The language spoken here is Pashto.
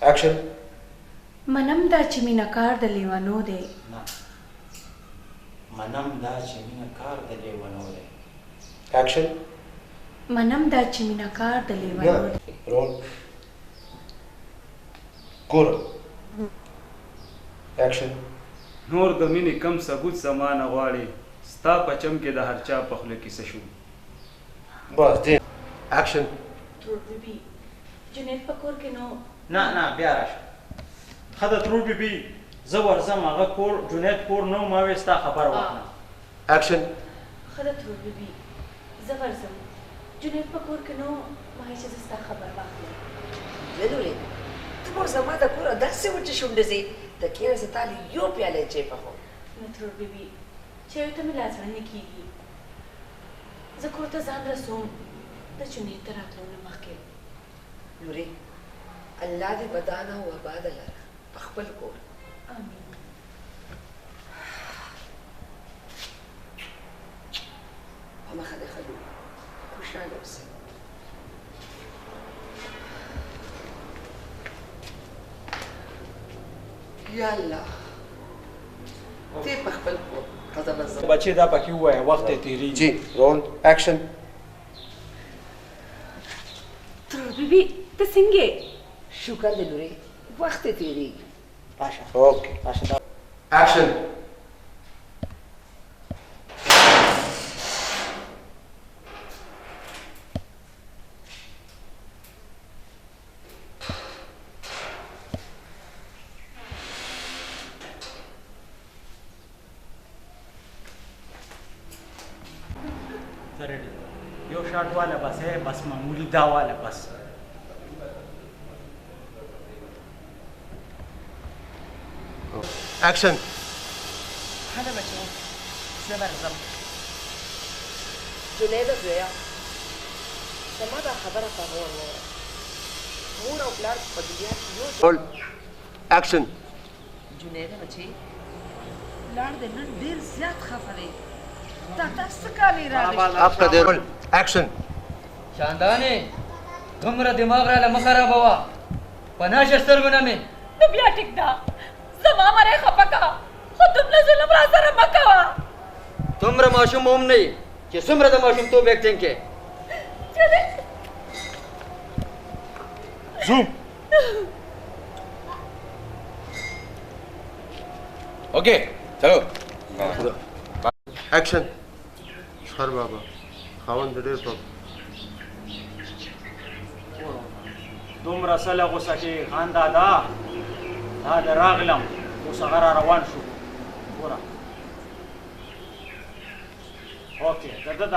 اکشن. منم دا چې مینه کار د لیونو دی. نه، منم دا چې مینه کار د لیونو دی. اکشن. منم دا چې مینه کار د لیونو دی. رول. ګوره. اکشن. نور د مینې کم ثبوت زمانه غواړي، ستا په چم کې د هر چا په خوله کې څه شو. بس دی. اکشن. ترور بیبي جنید په کور کې نو. نه بیا راشه. ښه د ترور بیبي زه ورځم هغه کور جنید کور نه ما وې ستا خبر وکړه. اکشن. ښه د ترور بیبي زه ورځم جنید په کور کې نو ما چې زه ستا خبر واخلم. لولې ته مو زما د کوره داسې وچې شونډې ځې د کېنه زه تالې یو پیاله چای پخوم. نه ترور بیبي چایو ته مې لاس وړاندې کېږي. زه کور ته ځان رسوم د جنید د راتلو نه مخکې. نورې الله دې بدانه او آباده لره په خپل کور. آمین. په مخه دې ښه لولې خوشحاله اوسئ. یا الله ته په خپل کور قضا بزم بچې دا پکې ووایه وخت یې تېرېږي. جی رول. اکشن. ترور بیبي ته څنګه؟ شکر دې نورې وخت یې تېرېږي. راشه اوکې. راشه. اکشن. یو شاټ والا بس ہے، بس معمولی دا والا بس. اکشن. هله بچو زه ورځم. جنیده زویه زما دا خبره په غور واوره. مور او پلار په دنیا کې یو رول. اکشن. جنیده بچې پلار دې نن ډېر زیات خفه دی. دا تاسو څه کالي راغلي؟ آپ کا دے رول. اکشن. شاندانې دومره دماغ راله مه خرابوه، په ناشه سترګو نه مې. نو بیا ټیک ده زما مرۍ خفه کړه خو دومره ظلم را سره مه کوه. دومره ماشوم هم نه یې چې څومره د ماشومتوب ایکټینګ کې. زوم. اوکے چلو. اکشن. خر بابا خاوند ډېر په دومره سله غوسه کې خان دادا دا د راغلم اوس هغه را روان شو. ګوره اوکې د ده